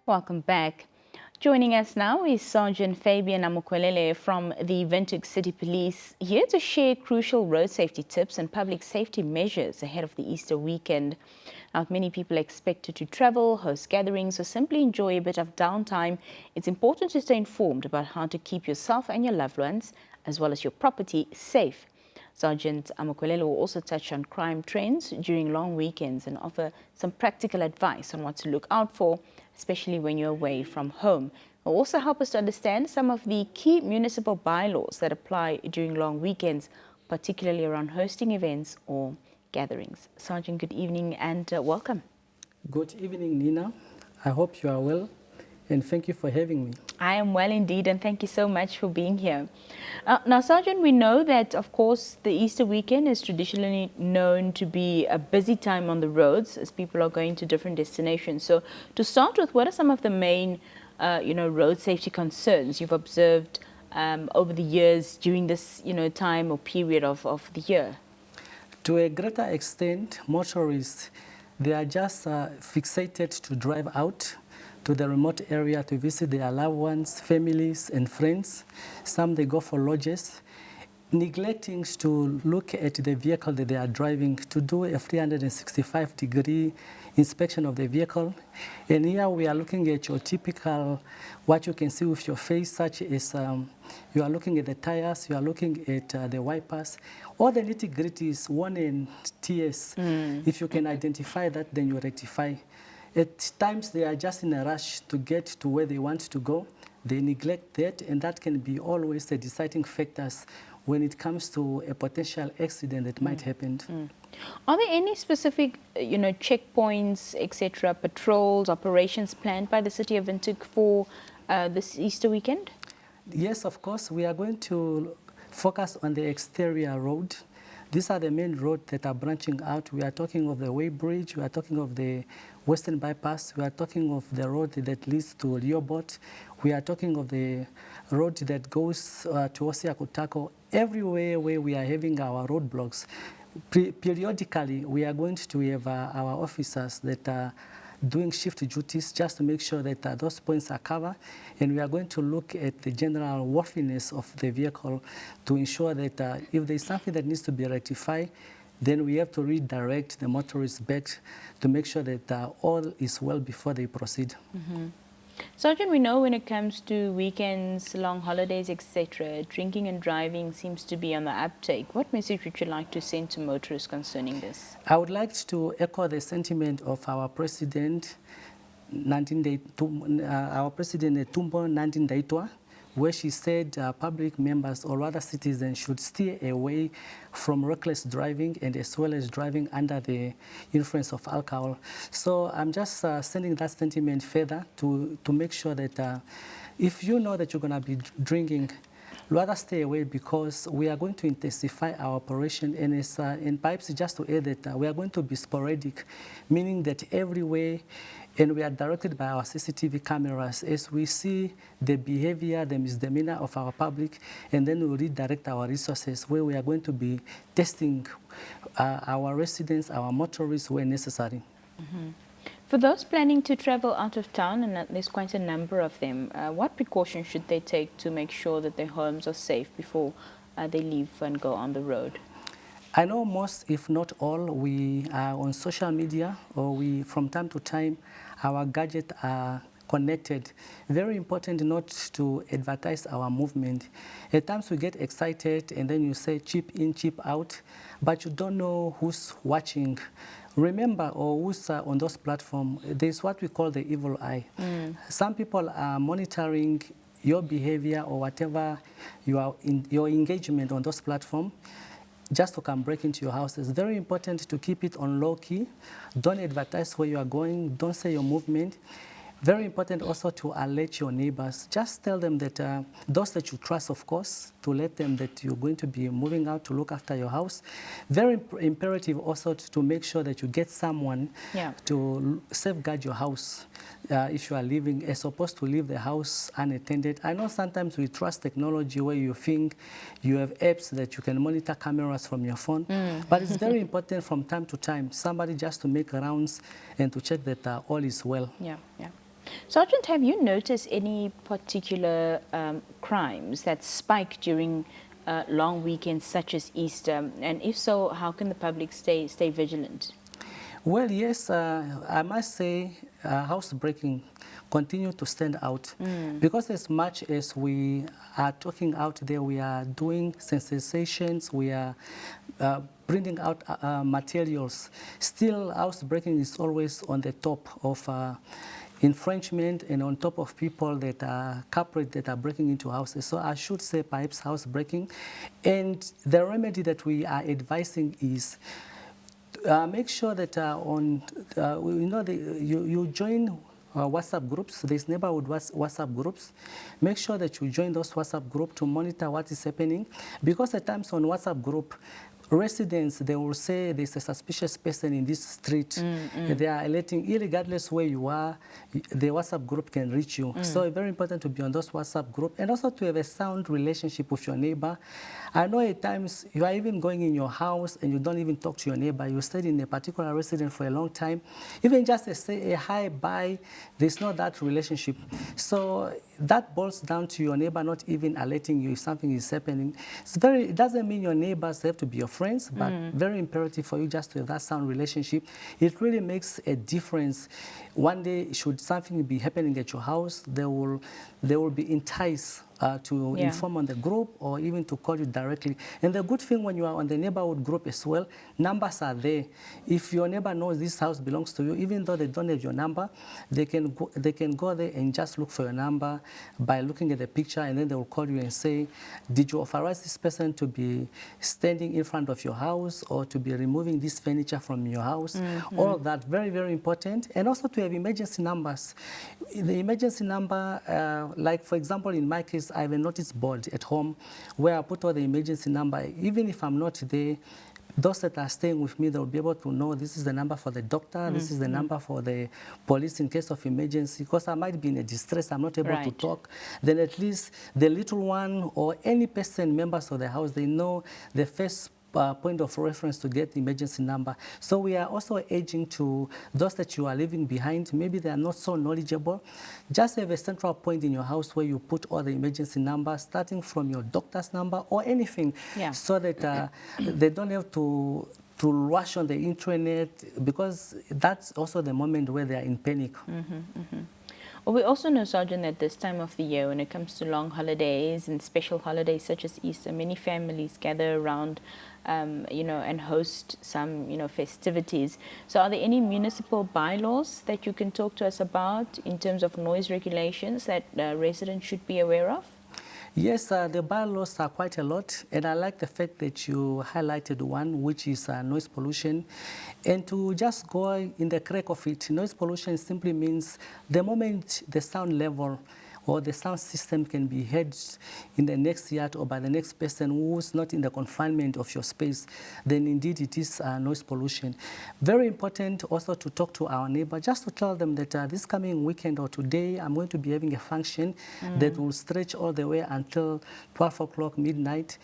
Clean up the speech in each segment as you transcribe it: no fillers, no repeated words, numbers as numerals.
Welcome back. Joining us now is Sergeant Fabian Amukwelele from the Windhoek City Police, here to share crucial road safety tips and public safety measures ahead of the Easter weekend. Now, many people are expected to travel, host gatherings, or simply enjoy a bit of downtime. It's important to stay informed about how to keep yourself and your loved ones, as well as your property, safe. Sergeant Amukwelele will also touch on crime trends during long weekends and offer some practical advice on what to look out for, especially when you're away from home. He'll also help us to understand some of the key municipal bylaws that apply during long weekends, particularly around hosting events or gatherings. Sergeant, good evening and welcome. Good evening, Nina. I hope you are well, and thank you for having me. I am well indeed, and thank you so much for being here. Now, Sergeant, we know that, of course, the Easter weekend is traditionally known to be a busy time on the roads as people are going to different destinations. So to start with, what are some of the main, road safety concerns you've observed over the years during this, time or period of the year? To a greater extent, motorists, they are just fixated to drive out to the remote area to visit their loved ones, families, and friends. Some they go for lodges, neglecting to look at the vehicle that they are driving, to do a 365-degree inspection of the vehicle. And here we are looking at your typical, what you can see with your face, such as you are looking at the tires, you are looking at the wipers, all the nitty-gritties, worn and tears. If you can identify that, then you rectify. At times, they are just in a rush to get to where they want to go. They neglect that, and that can be always the deciding factors when it comes to a potential accident that might happen. Are there any specific, checkpoints, etc., patrols, operations planned by the city of Windhoek for this Easter weekend? Yes, of course. We are going to focus on the exterior road. These are the main roads that are branching out. We are talking of the Way Bridge, we are talking of the Western Bypass, we are talking of the road that leads to Liobot, we are talking of the road that goes to Osiakutako. Everywhere where we are having our roadblocks, periodically we are going to have our officers that are doing shift duties just to make sure that those points are covered, and we are going to look at the general worthiness of the vehicle to ensure that if there is something that needs to be rectified, then we have to redirect the motorists back to make sure that all is well before they proceed. Sergeant, we know when it comes to weekends, long holidays, etc., drinking and driving seems to be on the uptake. What message would you like to send to motorists concerning this? I would like to echo the sentiment of our President, our President Tumbo Nandindaitwa, where she said public members or rather citizens should steer away from reckless driving and as well as driving under the influence of alcohol. So I'm just sending that sentiment further to make sure that if you know that you're going to be drinking, rather stay away, because we are going to intensify our operation, and perhaps just to add that we are going to be sporadic, meaning that everywhere, and we are directed by our CCTV cameras as we see the behavior, the misdemeanor of our public, and then we'll redirect our resources where we are going to be testing our residents, our motorists where necessary. For those planning to travel out of town, and there's quite a number of them, what precautions should they take to make sure that their homes are safe before they leave and go on the road? I know most, if not all, we are on social media, or from time to time, our gadgets are connected. Very important not to advertise our movement. At times we get excited and then you say chip in, chip out, but you don't know who's watching. Remember, or who's on those platforms, there's what we call the evil eye. Some people are monitoring your behavior or whatever your engagement on those platforms, just to come break into your house. It's very important to keep it on low key. Don't advertise where you are going. Don't say your movement. Very important also to alert your neighbors. Just tell them that those that you trust, of course, to let them that you're going to be moving out to look after your house. Very imperative also to make sure that you get someone to safeguard your house if you are leaving, as opposed to leave the house unattended. I know sometimes we trust technology where you think you have apps that you can monitor cameras from your phone, but it's very important from time to time, somebody just to make rounds and to check that all is well. Yeah, yeah. Sergeant, have you noticed any particular crimes that spike during long weekends such as Easter? And if so, how can the public stay vigilant? Well, yes, I must say housebreaking continue to stand out because as much as we are talking out there, we are doing sensitizations, we are bringing out materials. Still, housebreaking is always on the top of infringement and on top of people that are culprits that are breaking into houses. So I should say perhaps housebreaking. And the remedy that we are advising is make sure that you join WhatsApp groups. There's neighborhood WhatsApp groups. Make sure that you join those WhatsApp groups to monitor what is happening. Because at times on WhatsApp group, residents, they will say there's a suspicious person in this street. They are alerting, irregardless where you are, the WhatsApp group can reach you. So it's very important to be on those WhatsApp group and also to have a sound relationship with your neighbor. I know at times you are even going in your house and you don't even talk to your neighbor. You stayed in a particular residence for a long time. Even just say a hi, bye, there's not that relationship. So that boils down to your neighbor not even alerting you if something is happening. It doesn't mean your neighbors have to be your friends, but very imperative for you just to have that sound relationship. It really makes a difference. One day, should something be happening at your house, they will be enticed to inform on the group or even to call you directly. And the good thing when you are on the neighborhood group as well, numbers are there. If your neighbor knows this house belongs to you, even though they don't have your number, they can go there and just look for your number by looking at the picture, and then they will call you and say, did you authorize this person to be standing in front of your house or to be removing this furniture from your house? All of that, very, very important. And also to have emergency numbers. The emergency number, like for example, in my case, I have a notice board at home where I put all the emergency number. Even if I'm not there, those that are staying with me, they'll be able to know this is the number for the doctor, this is the number for the police in case of emergency, because I might be in a distress, I'm not able to talk. Then at least the little one or any person, members of the house, they know the first point of reference to get the emergency number. So we are also urging to those that you are leaving behind, maybe they are not so knowledgeable, just have a central point in your house where you put all the emergency numbers, starting from your doctor's number or anything, so that they don't have to rush on the internet, because that's also the moment where they are in panic. Well, we also know, Sergeant, that this time of the year, when it comes to long holidays and special holidays such as Easter, many families gather around, and host some, festivities. So are there any municipal bylaws that you can talk to us about in terms of noise regulations that residents should be aware of? Yes, the bylaws are quite a lot, and I like the fact that you highlighted one, which is noise pollution. And to just go in the crack of it, noise pollution simply means the moment the sound level or the sound system can be heard in the next yard or by the next person who's not in the confinement of your space, then indeed it is noise pollution. Very important also to talk to our neighbor, just to tell them that this coming weekend or today, I'm going to be having a function that will stretch all the way until 12 o'clock midnight.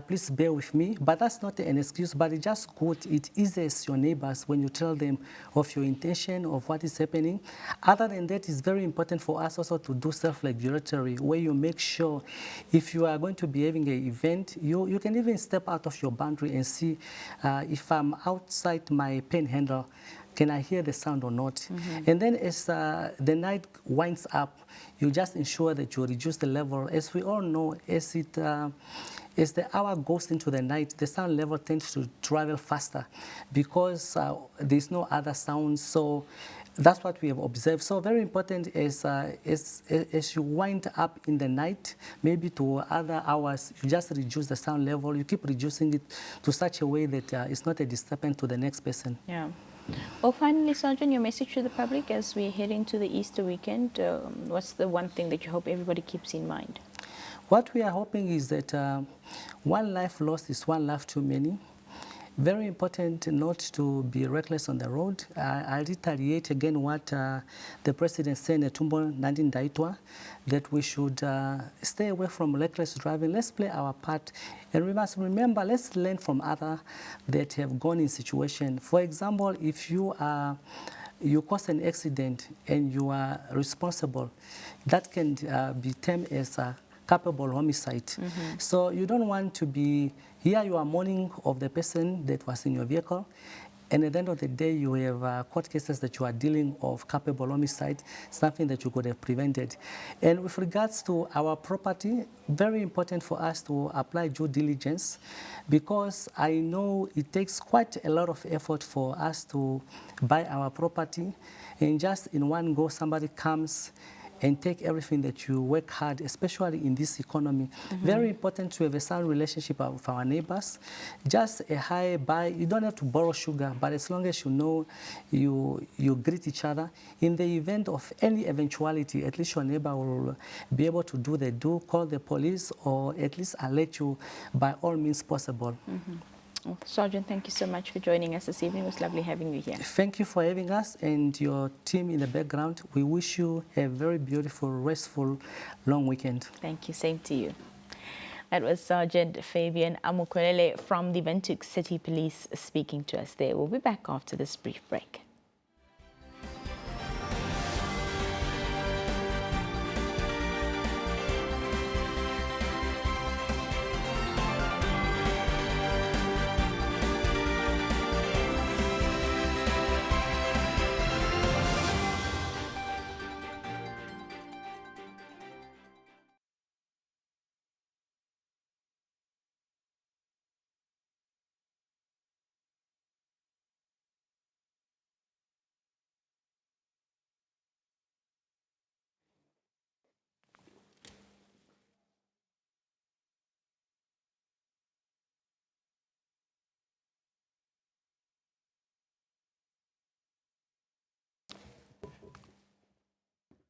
Please bear with me. But that's not an excuse, but it's just good. It eases your neighbors when you tell them of your intention, of what is happening. Other than that, it's very important for us also to do self-regulatory, where you make sure if you are going to be having an event, you can even step out of your boundary and see if I'm outside my pen handle, can I hear the sound or not? And then as the night winds up, you just ensure that you reduce the level. As we all know, as the hour goes into the night, the sound level tends to travel faster because there's no other sounds. So that's what we have observed. So very important is as you wind up in the night, maybe to other hours, you just reduce the sound level. You keep reducing it to such a way that it's not a disturbance to the next person. Yeah. Well, finally, Sergeant, your message to the public as we head into the Easter weekend, what's the one thing that you hope everybody keeps in mind? What we are hoping is that one life lost is one life too many. Very important not to be reckless on the road. I retaliate again what the President said in Tumbo Nandin Daitwa, that we should stay away from reckless driving. Let's play our part. And we must remember, let's learn from others that have gone in situation. For example, if you are you cause an accident and you are responsible, that can be termed as a culpable homicide. So you don't want to be, here you are mourning of the person that was in your vehicle, and at the end of the day, you have court cases that you are dealing of culpable homicide, something that you could have prevented. And with regards to our property, very important for us to apply due diligence, because I know it takes quite a lot of effort for us to buy our property, and just in one go, somebody comes and take everything that you work hard, especially in this economy. Very important to have a sound relationship with our neighbors. Just a high buy, you don't have to borrow sugar, but as long as you know you greet each other, in the event of any eventuality, at least your neighbor will be able to do the do, call the police, or at least alert you by all means possible. Well, Sergeant, thank you so much for joining us this evening. It was lovely having you here. Thank you for having us and your team in the background. We wish you a very beautiful, restful, long weekend. Thank you. Same to you. That was Sergeant Fabian Amukwelele from the Windhoek City Police speaking to us there. We'll be back after this brief break.